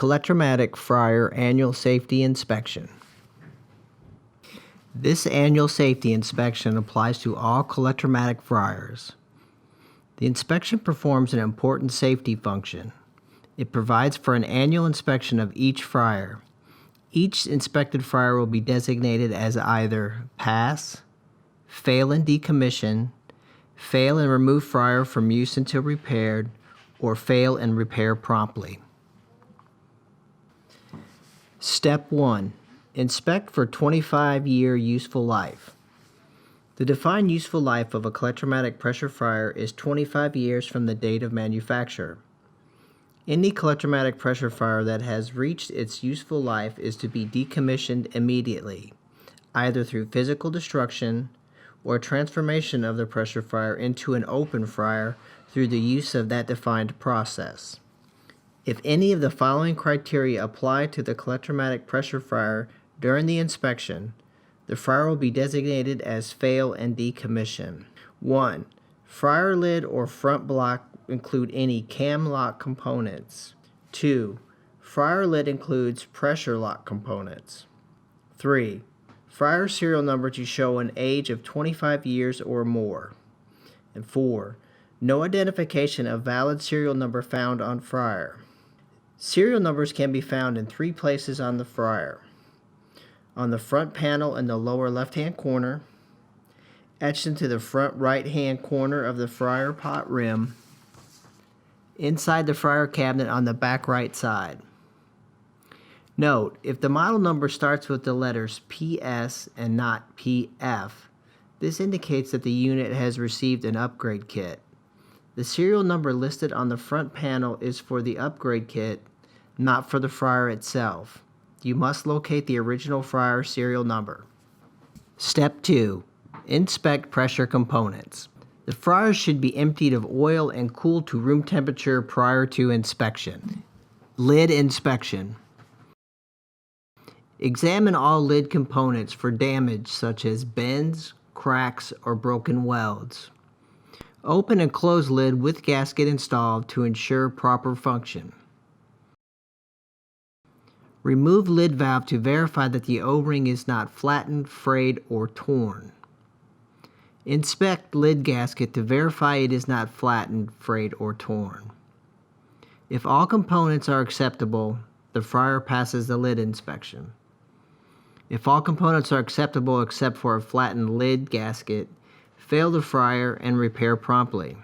Electromatic Fryer Annual Safety Inspection. This annual safety inspection applies to all electromatic fryers. The inspection performs an important safety function. It provides for an annual inspection of each fryer. Each inspected fryer will be designated as either Pass, Fail and Decommission, Fail and Remove Fryer from Use until Repaired, or Fail and Repair Promptly. Step 1. Inspect for 25-year useful life. The defined useful life of a electromatic pressure fryer is 25 years from the date of manufacture. Any electromatic pressure fryer that has reached its useful life is to be decommissioned immediately, either through physical destruction or transformation of the pressure fryer into an open fryer through the use of that defined process. If any of the following criteria apply to the electromatic pressure fryer during the inspection, the fryer will be designated as Fail and Decommission. 1. Fryer lid or front block include any cam lock components. 2. Fryer lid includes pressure lock components. 3. Fryer serial number to show an age of 25 years or more. And 4. No identification of valid serial number found on fryer. Serial numbers can be found in 3 places on the fryer: on the front panel in the lower left-hand corner, etched into the front right-hand corner of the fryer pot rim, inside the fryer cabinet on the back right side. Note, if the model number starts with the letters PS and not PF, this indicates that the unit has received an upgrade kit. The serial number listed on the front panel is for the upgrade kit, not for the fryer itself. You must locate the original fryer serial number. Step 2. Inspect pressure components. The fryer should be emptied of oil and cooled to room temperature prior to inspection. Lid inspection. Examine all lid components for damage such as bends, cracks, or broken welds. Open and close lid with gasket installed to ensure proper function. Remove lid valve to verify that the O-ring is not flattened, frayed, or torn. Inspect lid gasket to verify it is not flattened, frayed, or torn. If all components are acceptable, the fryer passes the lid inspection. If all components are acceptable except for a flattened lid gasket, fail the fryer and repair promptly.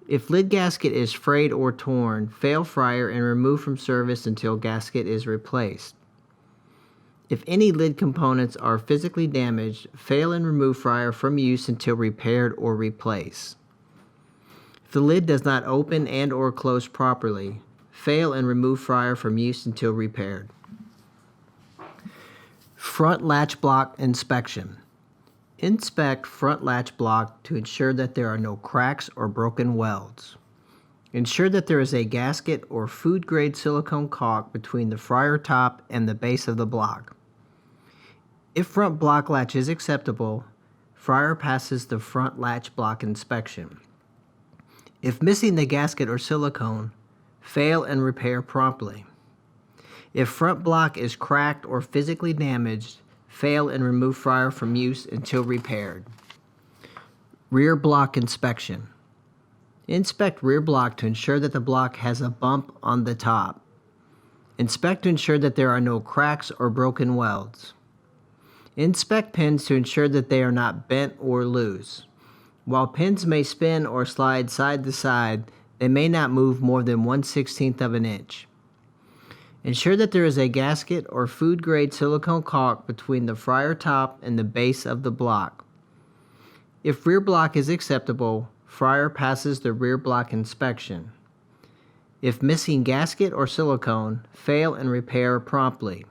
If lid gasket is frayed or torn, fail fryer and remove from service until gasket is replaced. If any lid components are physically damaged, fail and remove fryer from use until repaired or replaced. If the lid does not open and or close properly, fail and remove fryer from use until repaired. Front latch block inspection. Inspect front latch block to ensure that there are no cracks or broken welds. Ensure that there is a gasket or food-grade silicone caulk between the fryer top and the base of the block. If front block latch is acceptable, fryer passes the front latch block inspection. If missing the gasket or silicone, fail and repair promptly. If front block is cracked or physically damaged, fail and remove fryer from use until repaired. Rear block inspection. Inspect rear block to ensure that the block has a bump on the top. Inspect to ensure that there are no cracks or broken welds. Inspect pins to ensure that they are not bent or loose. While pins may spin or slide side to side, they may not move more than 1/16 of an inch. Ensure that there is a gasket or food-grade silicone caulk between the fryer top and the base of the block. If rear block is acceptable, fryer passes the rear block inspection. If missing gasket or silicone, fail and repair promptly.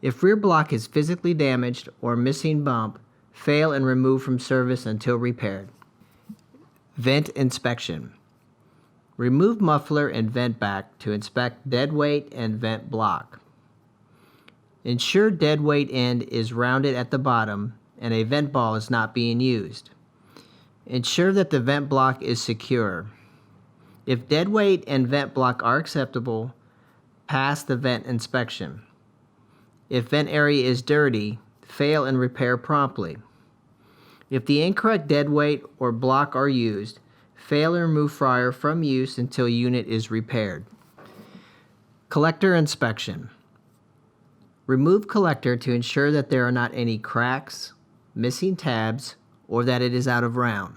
If rear block is physically damaged or missing bump, fail and remove from service until repaired. Vent inspection. Remove muffler and vent back to inspect dead weight and vent block. Ensure dead weight end is rounded at the bottom and a vent ball is not being used. Ensure that the vent block is secure. If dead weight and vent block are acceptable, pass the vent inspection. If vent area is dirty, fail and repair promptly. If the incorrect deadweight or block are used, fail and remove fryer from use until unit is repaired. Collector inspection. Remove collector to ensure that there are not any cracks, missing tabs, or that it is out of round.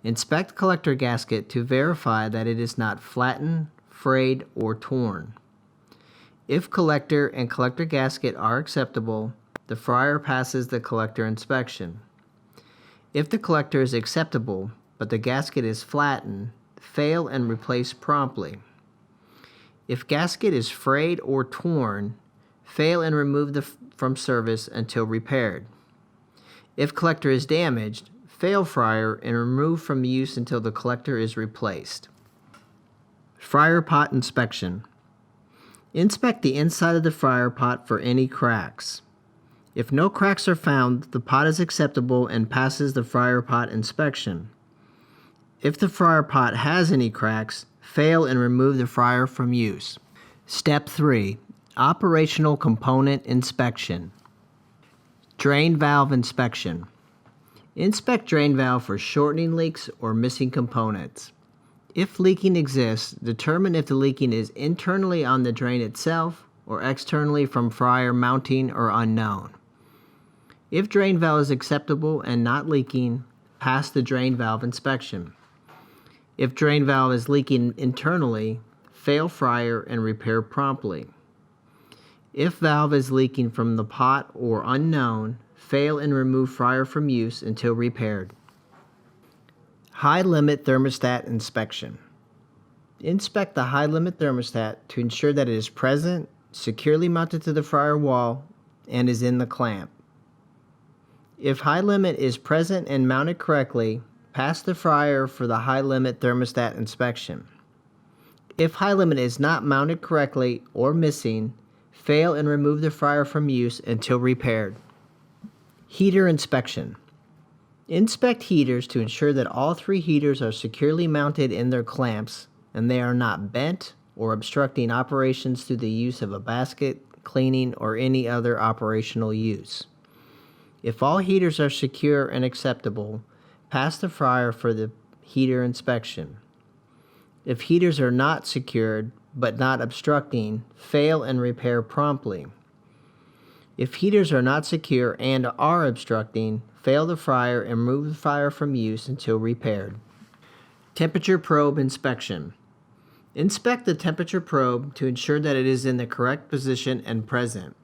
Inspect collector gasket to verify that it is not flattened, frayed, or torn. If collector and collector gasket are acceptable, the fryer passes the collector inspection. If the collector is acceptable, but the gasket is flattened, fail and replace promptly. If gasket is frayed or torn, fail and remove from service until repaired. If collector is damaged, fail fryer and remove from use until the collector is replaced. Fryer pot inspection. Inspect the inside of the fryer pot for any cracks. If no cracks are found, the pot is acceptable and passes the fryer pot inspection. If the fryer pot has any cracks, fail and remove the fryer from use. Step 3. Operational component inspection. Drain valve inspection. Inspect drain valve for shortening leaks or missing components. If leaking exists, determine if the leaking is internally on the drain itself or externally from fryer mounting or unknown. If drain valve is acceptable and not leaking, pass the drain valve inspection. If drain valve is leaking internally, fail fryer and repair promptly. If valve is leaking from the pot or unknown, fail and remove fryer from use until repaired. High limit thermostat inspection. Inspect the high limit thermostat to ensure that it is present, securely mounted to the fryer wall, and is in the clamp. If high limit is present and mounted correctly, pass the fryer for the high limit thermostat inspection. If high limit is not mounted correctly or missing, fail and remove the fryer from use until repaired. Heater inspection. Inspect heaters to ensure that all 3 heaters are securely mounted in their clamps and they are not bent or obstructing operations through the use of a basket, cleaning, or any other operational use. If all heaters are secure and acceptable, pass the fryer for the heater inspection. If heaters are not secured but not obstructing, fail and repair promptly. If heaters are not secure and are obstructing, fail the fryer and remove the fryer from use until repaired. Temperature probe inspection. Inspect the temperature probe to ensure that it is in the correct position and present.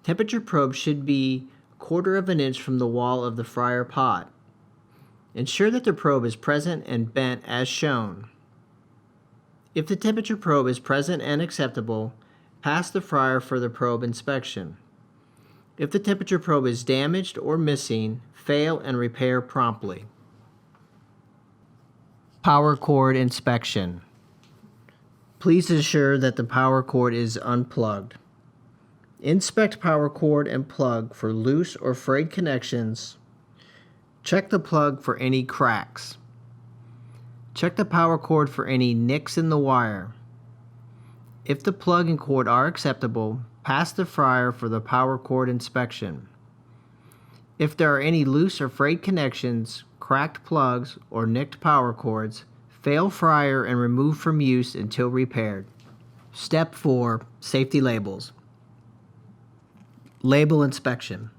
Temperature probe should be 1/4 of an inch from the wall of the fryer pot. Ensure that the probe is present and bent as shown. If the temperature probe is present and acceptable, pass the fryer for the probe inspection. If the temperature probe is damaged or missing, fail and repair promptly. Power cord inspection. Please ensure that the power cord is unplugged. Inspect power cord and plug for loose or frayed connections. Check the plug for any cracks. Check the power cord for any nicks in the wire. If the plug and cord are acceptable, pass the fryer for the power cord inspection. If there are any loose or frayed connections, cracked plugs, or nicked power cords, fail fryer and remove from use until repaired. Step 4. Safety labels. Label inspection.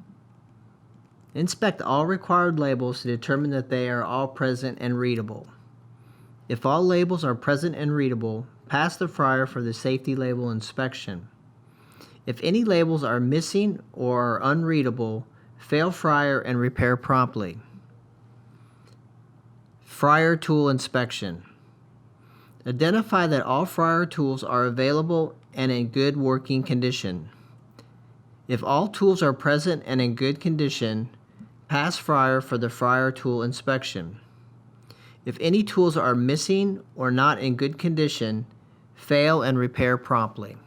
Inspect all required labels to determine that they are all present and readable. If all labels are present and readable, pass the fryer for the safety label inspection. If any labels are missing or are unreadable, fail fryer and repair promptly. Fryer tool inspection. Identify that all fryer tools are available and in good working condition. If all tools are present and in good condition, pass fryer for the fryer tool inspection. If any tools are missing or not in good condition, fail and repair promptly.